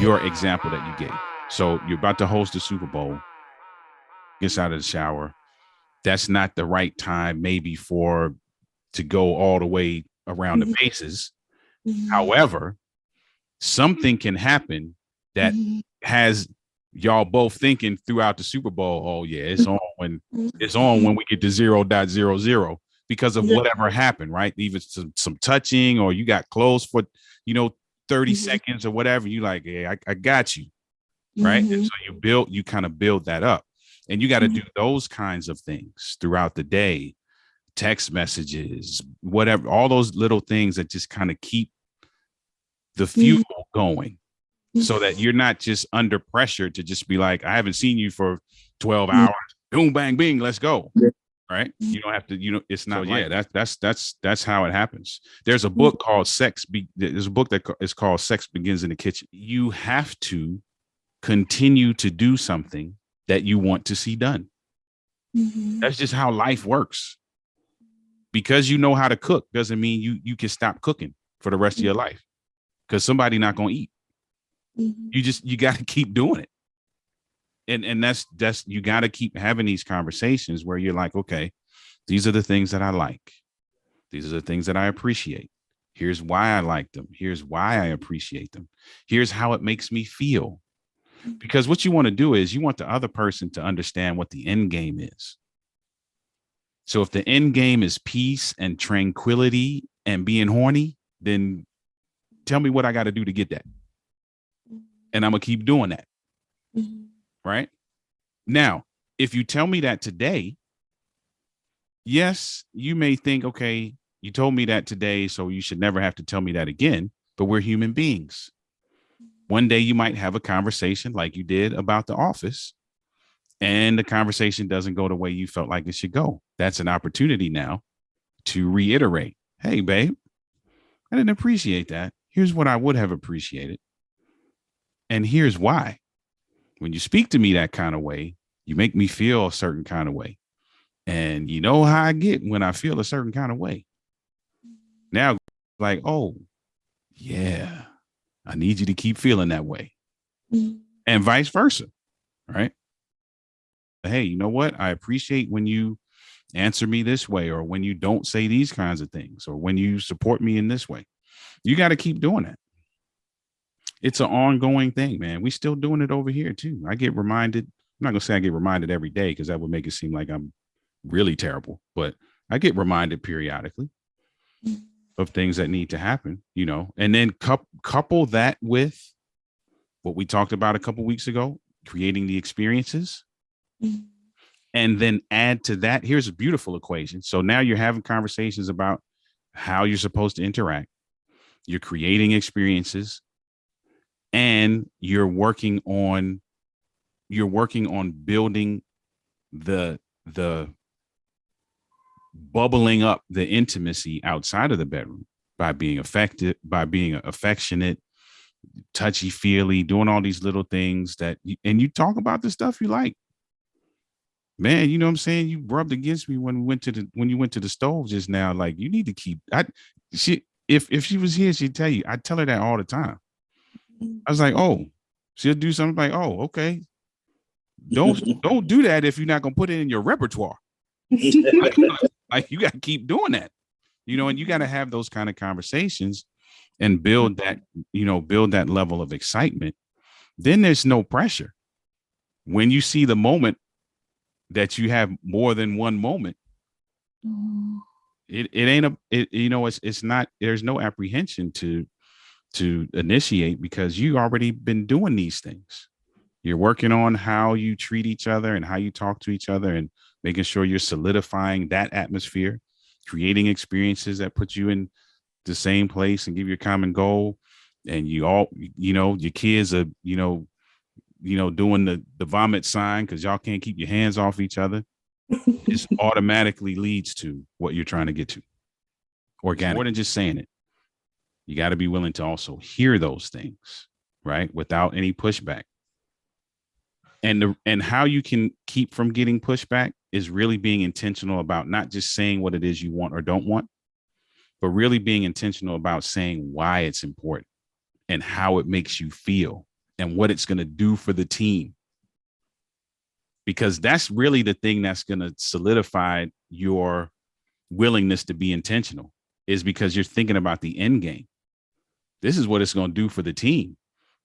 your example that you gave. So you're about to host the Super Bowl, gets out of the shower. That's not the right time, maybe to go all the way around the bases. However, something can happen that has y'all both thinking throughout the Super Bowl, oh yeah, it's on when we get to 0.00 because of whatever happened, right? Even some touching, or you got close for 30 seconds or whatever. You like, yeah, I got you, right? And so you kind of build that up, and you got to do those kinds of things throughout the day, text messages, whatever, all those little things that just kind of keep the fuel going, so that you're not just under pressure to just be like, I haven't seen you for 12 hours. Boom, bang, bing, let's go. Right? You don't have to, it's not. So, yeah, that's how it happens. There's a book called There's a book that is called Sex Begins in the Kitchen. You have to continue to do something that you want to see done. That's just how life works. Because you know how to cook doesn't mean you can stop cooking for the rest of your life, because somebody's not going to eat. You got to keep doing it. And that's you got to keep having these conversations where you're like, okay, these are the things that I like. These are the things that I appreciate. Here's why I like them. Here's why I appreciate them. Here's how it makes me feel. Because what you want to do is you want the other person to understand what the end game is. So if the end game is peace and tranquility and being horny, then tell me what I got to do to get that. And I'm going to keep doing that. Right? Now, if you tell me that today, yes, you may think, okay, you told me that today, so you should never have to tell me that again. But we're human beings. One day you might have a conversation like you did about the office, and the conversation doesn't go the way you felt like it should go. That's an opportunity now to reiterate. Hey, babe, I didn't appreciate that. Here's what I would have appreciated. And here's why. When you speak to me that kind of way, you make me feel a certain kind of way. And you know how I get when I feel a certain kind of way. Now, like, oh, yeah, I need you to keep feeling that way. And vice versa, right? Hey, you know what? I appreciate when you answer me this way, or when you don't say these kinds of things, or when you support me in this way. You got to keep doing that. It's an ongoing thing, man. We still doing it over here too. I get reminded. I'm not going to say I get reminded every day, because that would make it seem like I'm really terrible, but I get reminded periodically of things that need to happen, and then couple that with what we talked about a couple weeks ago, creating the experiences. And then add to that, here's a beautiful equation. So now you're having conversations about how you're supposed to interact. You're creating experiences, and you're working on building the bubbling up the intimacy outside of the bedroom by being affectionate, touchy-feely, doing all these little things and you talk about the stuff you like. Man, you know what I'm saying? You rubbed against me when you went to the stove just now. Like, you need to keep. If she was here, she'd tell you. I tell her that all the time. I was like, oh, she'll do something like, oh, okay. Don't do that if you're not gonna put it in your repertoire. Like, you got to keep doing that, and you got to have those kind of conversations and build that level of excitement. Then there's no pressure. When you see the moment that you have more than one moment, it's not, there's no apprehension to initiate, because you already been doing these things. You're working on how you treat each other and how you talk to each other, and making sure you're solidifying that atmosphere, creating experiences that put you in the same place and give you a common goal. And you all, your kids are, doing the vomit sign because y'all can't keep your hands off each other. This automatically leads to what you're trying to get to. Organic. More than just saying it. You got to be willing to also hear those things, right? Without any pushback. And how you can keep from getting pushback is really being intentional about not just saying what it is you want or don't want, but really being intentional about saying why it's important and how it makes you feel and what it's going to do for the team. Because that's really the thing that's going to solidify your willingness to be intentional, is because you're thinking about the end game. This is what it's going to do for the team.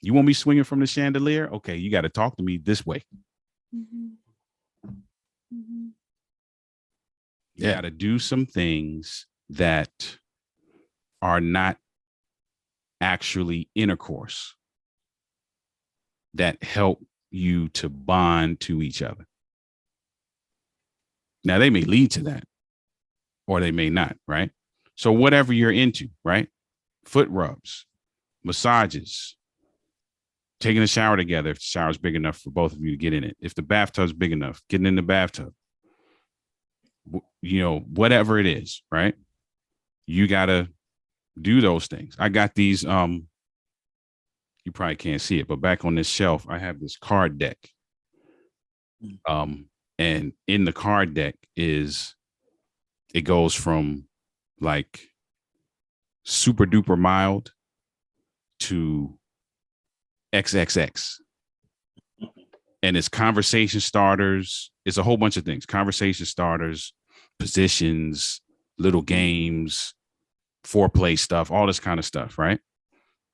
You want me swinging from the chandelier? Okay, you got to talk to me this way. Mm-hmm. Mm-hmm. You got to do some things that are not actually intercourse, that help you to bond to each other. Now, they may lead to that, or they may not, right? So whatever you're into, right? Foot rubs, massages, taking a shower together if the shower's big enough for both of you to get in it. If the bathtub's big enough, getting in the bathtub. You know, whatever it is, right? You got to do those things. I got these, you probably can't see it, but back on this shelf, I have this card deck. And in the card deck it goes from like super duper mild to XXX. And it's conversation starters. It's a whole bunch of things. Conversation starters, positions, little games, foreplay stuff, all this kind of stuff, right?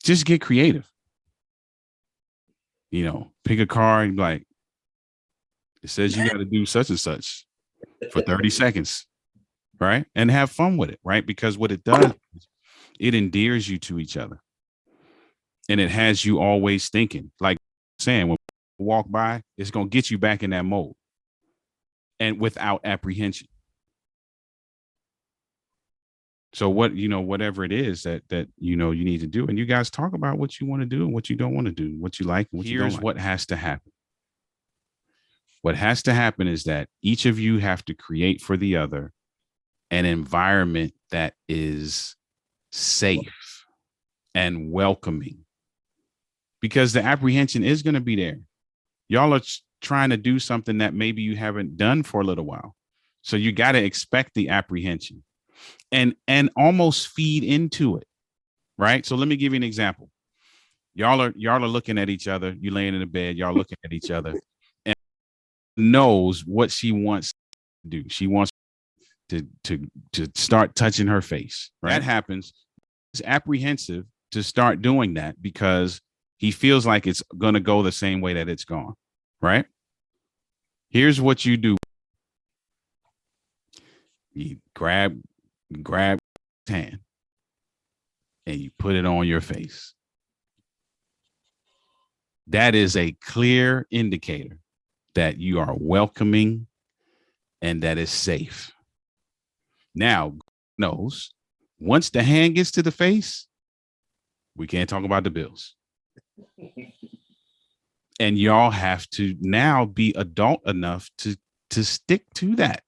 Just get creative. You know, pick a card and be like, it says you got to do such and such for 30 seconds, right? And have fun with it, right? Because what it does, it endears you to each other. And it has you always thinking, like saying, when you walk by, it's going to get you back in that mode. And without apprehension. So what, you know, whatever it is that, you know, you need to do, and you guys talk about what you want to do and what you don't want to do, what you like and what you don't like. Here's what has to happen. What has to happen is that each of you have to create for the other an environment that is safe and welcoming, because the apprehension is going to be there. Y'all are trying to do something that maybe you haven't done for a little while. So you got to expect the apprehension and almost feed into it. Right. So let me give you an example. Y'all are looking at each other. You laying in the bed, y'all looking at each other, and knows what she wants to do. She wants to start touching her face. Right. That happens. He's apprehensive to start doing that because he feels like it's going to go the same way that it's gone. Right. Here's what you do. You grab his hand and you put it on your face. That is a clear indicator that you are welcoming and that is safe. Now, knows once the hand gets to the face, we can't talk about the bills. And y'all have to now be adult enough to stick to that.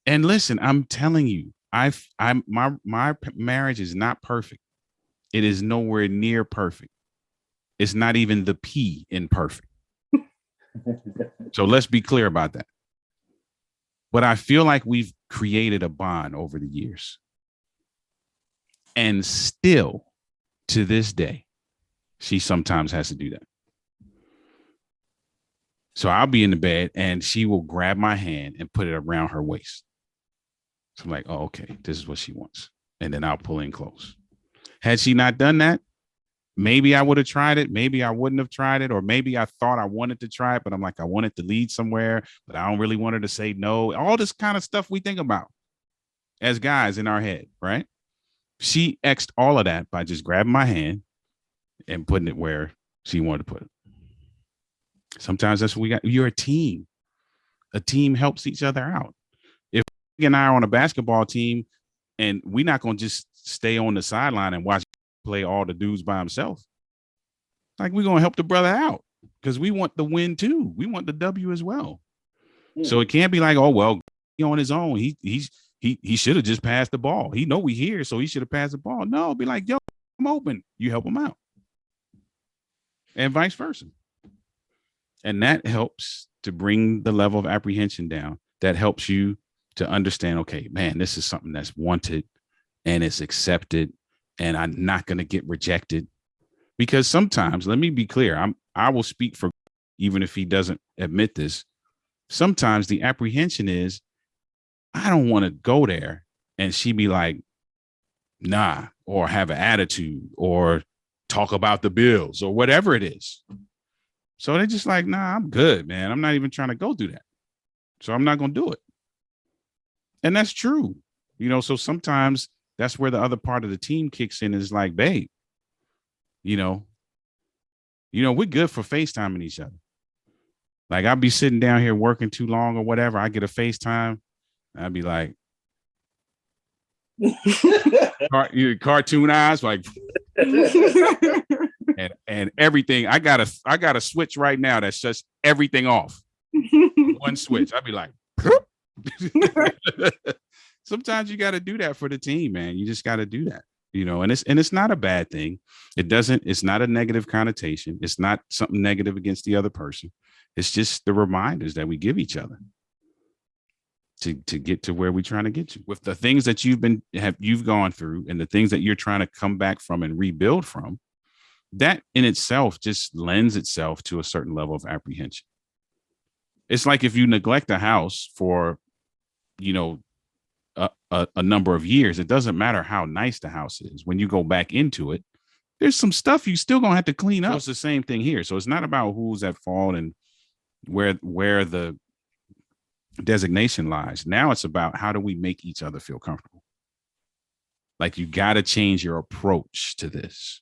And listen, I'm telling you, my marriage is not perfect. It is nowhere near perfect. It's not even the P in perfect. So let's be clear about that. But I feel like we've created a bond over the years. And still, to this day, she sometimes has to do that. So I'll be in the bed and she will grab my hand and put it around her waist. So I'm like, oh, okay, this is what she wants. And then I'll pull in close. Had she not done that, maybe I would have tried it. Maybe I wouldn't have tried it. Or maybe I thought I wanted to try it, but I'm like, I wanted to lead somewhere, but I don't really want her to say no. All this kind of stuff we think about as guys in our head, right? She X'd all of that by just grabbing my hand and putting it where she wanted to put it. Sometimes that's what we got. You're a team. A team helps each other out. If you and I are on a basketball team and we're not going to just stay on the sideline and watch play all the dudes by himself. Like, we're going to help the brother out because we want the win too. We want the W as well. Yeah. So it can't be like, oh, well, he on his own. He should have just passed the ball. He know we here, so he should have passed the ball. No, be like, yo, I'm open. You help him out. And vice versa. And that helps to bring the level of apprehension down. That helps you to understand, okay, man, this is something that's wanted and it's accepted and I'm not going to get rejected. Because sometimes, let me be clear, I will speak for, even if he doesn't admit this, sometimes the apprehension is, I don't want to go there. And she be like, nah, or have an attitude or talk about the bills or whatever it is. So they're just like, nah, I'm good, man. I'm not even trying to go through that. So I'm not going to do it. And that's true. So sometimes that's where the other part of the team kicks in, is like, babe, we're good for FaceTiming each other. Like, I'll be sitting down here working too long or whatever. I get a FaceTime. I'd be like, cartoon eyes, like, and everything. I got a switch right now that shuts everything off. One switch. I'd be like, sometimes you got to do that for the team, man. You just got to do that, and it's not a bad thing. It's not a negative connotation. It's not something negative against the other person. It's just the reminders that we give each other to get to where we're trying to get to, with the things that you've gone through and the things that you're trying to come back from and rebuild from. That in itself just lends itself to a certain level of apprehension. It's like if you neglect a house for, a number of years, it doesn't matter how nice the house is. When you go back into it, there's some stuff you still gonna have to clean up. So it's the same thing here. So it's not about who's at fault and where the designation lies. Now it's about, how do we make each other feel comfortable? Like, you got to change your approach to this,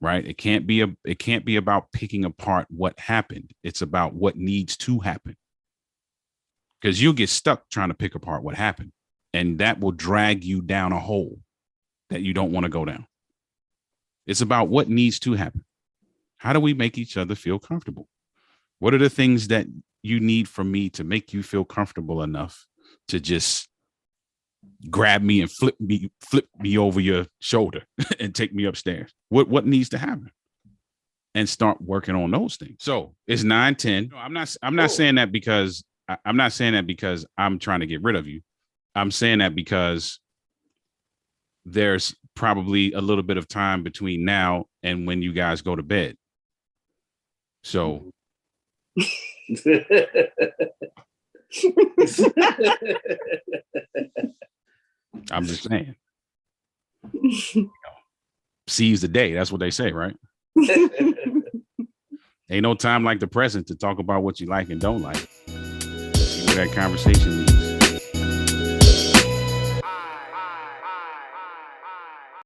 right? It can't be about picking apart what happened. It's about what needs to happen, because you'll get stuck trying to pick apart what happened, and that will drag you down a hole that you don't want to go down. It's about what needs to happen. How do we make each other feel comfortable? What are the things that you need from me to make you feel comfortable enough to just grab me and flip me over your shoulder and take me upstairs? What needs to happen? And start working on those things. So it's 9:10. No, I'm not saying that because I'm trying to get rid of you. I'm saying that because there's probably a little bit of time between now and when you guys go to bed. So I'm just saying, seize the day. That's what they say, right? Ain't no time like the present to talk about what you like and don't like. See where that conversation leads.